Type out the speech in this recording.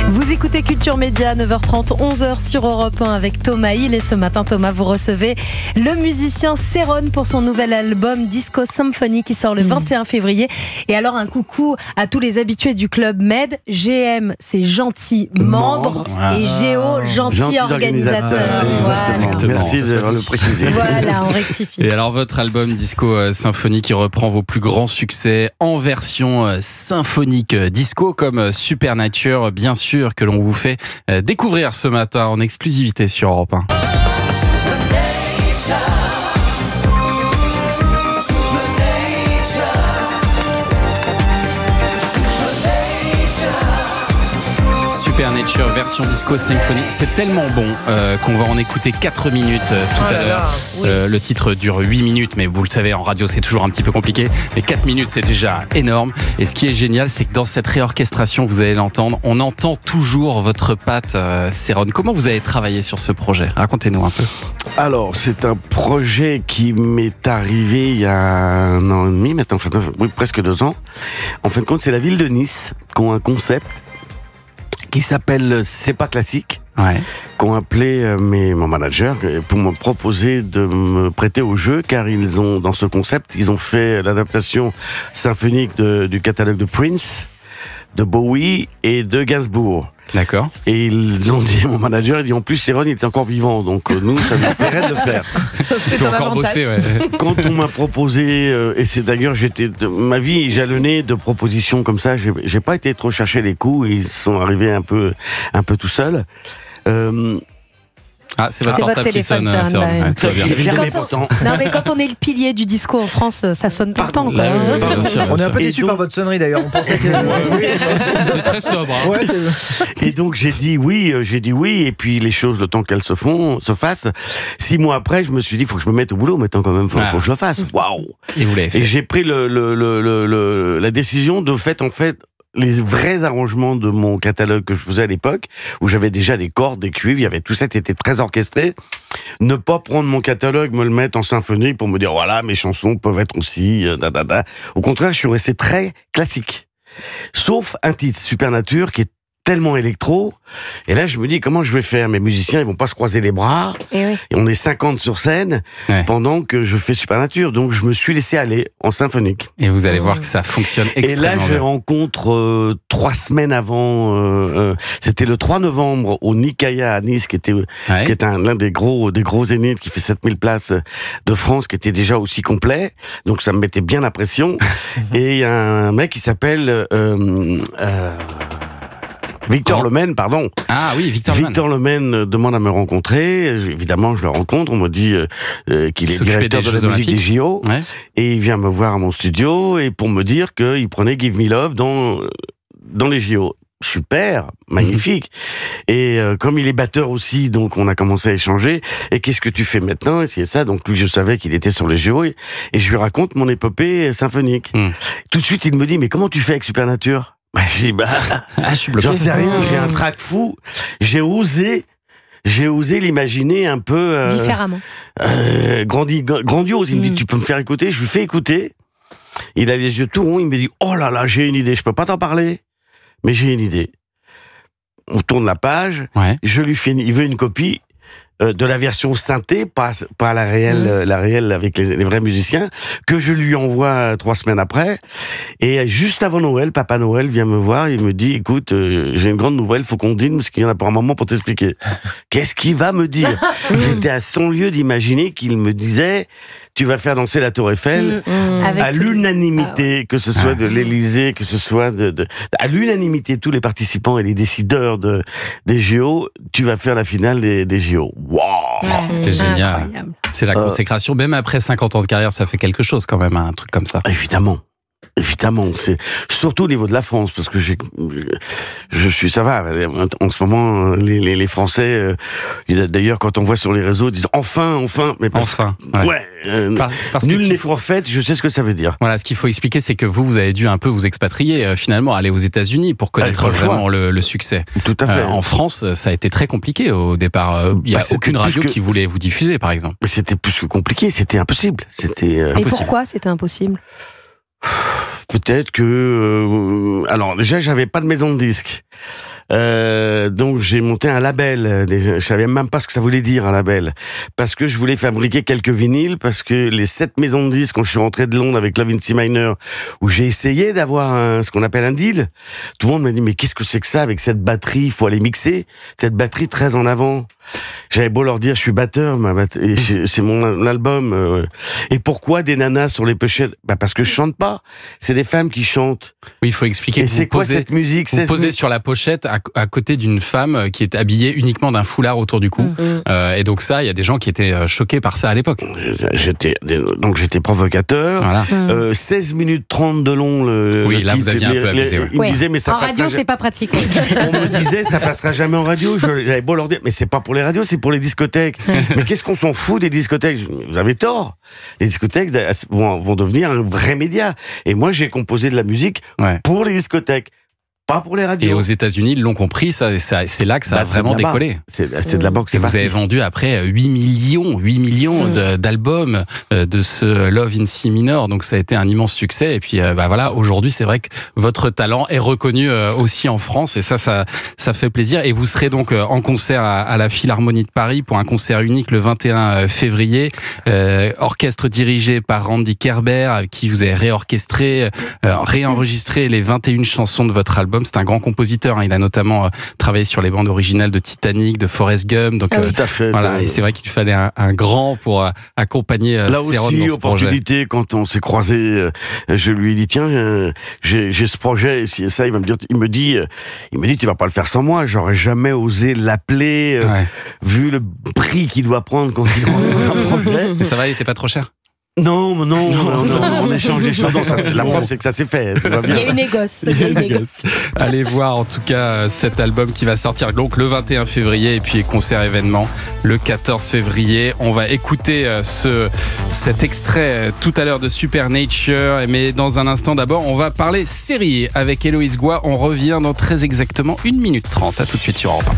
Vous écoutez Culture Média, 9h30, 11h sur Europe 1 avec Thomas Hill. Et ce matin, Thomas, vous recevez le musicien Céron pour son nouvel album Disco Symphony qui sort le 21 février. Et alors, un coucou à tous les habitués du Club Med. GM, c'est gentil membre. Et Géo, gentil organisateur. Voilà. Merci de le préciser. Voilà, on rectifie. Et alors, votre album Disco Symphony qui reprend vos plus grands succès en version symphonique disco comme Supernature, bien sûr, que l'on vous fait découvrir ce matin en exclusivité sur Europe 1. Supernature version Disco Symphony, c'est tellement bon qu'on va en écouter 4 minutes tout à l'heure. Oui. Le titre dure 8 minutes, mais vous le savez, en radio c'est toujours un petit peu compliqué. Mais 4 minutes c'est déjà énorme. Et ce qui est génial, c'est que dans cette réorchestration, vous allez l'entendre, on entend toujours votre patte, Céron. Comment vous avez travaillé sur ce projet? Racontez-nous un peu. Alors, c'est un projet qui m'est arrivé il y a 1 an et demi, maintenant, oui, presque 2 ans. En fin de compte, c'est la ville de Nice qui a un concept qui s'appelle C'est pas classique, qu'ont appelé mon manager pour me proposer de me prêter au jeu, car ils ont, dans ce concept, ils ont fait l'adaptation symphonique du catalogue de Prince, de Bowie et de Gainsbourg. D'accord. Et ils ont dit, mon manager, il dit en plus Céron il est encore vivant, donc nous ça nous plairait de le faire. C'est un encore avantage. Bosser, ouais. Quand on m'a proposé, et c'est d'ailleurs ma vie est jalonnée de propositions comme ça, j'ai pas été trop chercher les coups, ils sont arrivés un peu tout seuls. Ah, c'est votre portable qui sonne, Céron. Ouais, tout va bien. Non, mais quand on est le pilier du disco en France, ça sonne tout le temps. Quoi. Bien sûr, on est un peu Et déçus donc- par votre sonnerie d'ailleurs. On pensait que. c'est très sobre. Hein. Ouais, Et donc j'ai dit oui, et puis les choses, le temps qu'elles se fassent. 6 mois après, je me suis dit, faut que je me mette au boulot maintenant quand même, faut que je le fasse. Waouh! Et vous l'avez fait. Et j'ai pris la décision de fait les vrais arrangements de mon catalogue que je faisais à l'époque, où j'avais déjà des cordes, des cuivres, il y avait tout ça, c'était très orchestré. Ne pas prendre mon catalogue, me le mettre en symphonique pour me dire, voilà, mes chansons peuvent être aussi, Au contraire, je suis resté très classique. Sauf un titre, Supernature, qui est tellement électro. Et là, je me dis, comment je vais faire? Mes musiciens, ils vont pas se croiser les bras. Et oui. Et on est 50 sur scène pendant que je fais Supernature. Donc, je me suis laissé aller en symphonique. Et vous allez voir que ça fonctionne extrêmement bien. Et là, je rencontre 3 semaines avant, c'était le 3 novembre au Nicaïa à Nice, qui était l'un des gros zéniths qui fait 7000 places de France, qui était déjà aussi complet. Donc, ça me mettait bien la pression. Et il y a un mec qui s'appelle Victor Lemaine, pardon. Ah oui, Victor Lemaine demande à me rencontrer. Évidemment, je le rencontre. On me dit qu'il est directeur de la musique des JO. Ouais. Et il vient me voir à mon studio et pour me dire qu'il prenait Give Me Love dans les JO. Super, magnifique. Et comme il est batteur aussi, donc on a commencé à échanger. Et qu'est-ce que tu fais maintenant? Et c'est ça. Donc lui, je savais qu'il était sur les JO et je lui raconte mon épopée symphonique. Tout de suite, il me dit, mais comment tu fais avec Supernature? Je dis, je suis bloqué. J'en sais rien, j'ai un trac fou. J'ai osé l'imaginer un peu différemment. Grandiose. Il me dit, tu peux me faire écouter? Je lui fais écouter. Il a les yeux tout ronds, il me dit, oh là là, j'ai une idée, je peux pas t'en parler, mais j'ai une idée. On tourne la page, je lui fais il veut une copie de la version synthé, pas la réelle avec les vrais musiciens, que je lui envoie 3 semaines après. Et juste avant Noël, Papa Noël vient me voir, il me dit, écoute, j'ai une grande nouvelle, faut qu'on dîne, parce qu'il y en a pour un moment pour t'expliquer. Qu'est-ce qu'il va me dire? J'étais à 100 lieues d'imaginer qu'il me disait, tu vas faire danser la Tour Eiffel, à l'unanimité, que ce soit de l'Élysée, que ce soit à l'unanimité, tous les participants et les décideurs des JO, tu vas faire la finale des JO. Wow! C'est génial. Incroyable. C'est la consécration. Même après 50 ans de carrière, ça fait quelque chose quand même, un truc comme ça. Évidemment, c'est surtout au niveau de la France, parce que ça va. En ce moment, les Français, d'ailleurs, quand on voit sur les réseaux, disent enfin, mais parce nul n'est prophète. Je sais ce que ça veut dire. Voilà, ce qu'il faut expliquer, c'est que vous avez dû un peu vous expatrier, finalement, aller aux États-Unis pour connaître vraiment le succès. Tout à fait. En France, ça a été très compliqué au départ. Il n'y a aucune radio qui voulait vous diffuser, par exemple. Mais c'était plus que compliqué, c'était impossible. Et pourquoi c'était impossible? Peut-être que... alors déjà, j'avais pas de maison de disques. Donc j'ai monté un label. Je savais même pas ce que ça voulait dire un label, parce que je voulais fabriquer quelques vinyles, parce que les 7 maisons de disques, quand je suis rentré de Londres avec Love in C Minor, où j'ai essayé d'avoir ce qu'on appelle un deal, tout le monde m'a dit mais qu'est-ce que c'est que ça avec cette batterie, il faut aller mixer cette batterie très en avant. J'avais beau leur dire je suis batteur, c'est mon album. Et pourquoi des nanas sur les pochettes? Parce que je chante pas, c'est des femmes qui chantent. Oui, il faut expliquer. Et c'est quoi cette musique? Vous posez sur la pochette à côté d'une femme qui est habillée uniquement d'un foulard autour du cou. Et donc ça, il y a des gens qui étaient choqués par ça à l'époque. J'étais provocateur. Voilà. 16 minutes 30 de long. Oui, là vous aviez un peu abusé. Il me disait, mais ça en radio, c'est pas pratique. On me disait, ça passera jamais en radio. J'avais beau leur dire, mais c'est pas pour les radios, c'est pour les discothèques. Mais qu'est-ce qu'on s'en fout des discothèques? Vous avez tort. Les discothèques vont devenir un vrai média. Et moi, j'ai composé de la musique pour les discothèques, pas pour les radios. Et aux États-Unis, ils l'ont compris, c'est là que ça a vraiment décollé. C'est de là-bas que c'est parti. Vous avez vendu après 8 millions d'albums de ce Love in C Minor, donc ça a été un immense succès. Et puis voilà, aujourd'hui, c'est vrai que votre talent est reconnu aussi en France, et ça fait plaisir. Et vous serez donc en concert à la Philharmonie de Paris pour un concert unique le 21 février, orchestre dirigé par Randy Kerber, avec qui vous avez réenregistré les 21 chansons de votre album. C'est un grand compositeur, il a notamment travaillé sur les bandes originales de Titanic, de Forrest Gump. Donc, tout à fait. Voilà, et c'est vrai qu'il fallait un grand pour accompagner là Céron aussi, dans ce opportunité, projet. Quand on s'est croisés, je lui ai dit tiens, j'ai ce projet, et ça, il me dit tu vas pas le faire sans moi. J'aurais jamais osé l'appeler, vu le prix qu'il doit prendre quand il rentre dans un projet. Mais ça va, il était pas trop cher? Non, on échangeait sur la preuve, c'est que ça s'est fait. Il y a eu négoce. Allez voir en tout cas cet album qui va sortir donc le 21 février et puis concert événement le 14 février. On va écouter cet extrait tout à l'heure de Supernature, mais dans un instant d'abord, on va parler série avec Héloïse Goua. On revient dans très exactement 1 minute 30. À tout de suite sur Europe 1.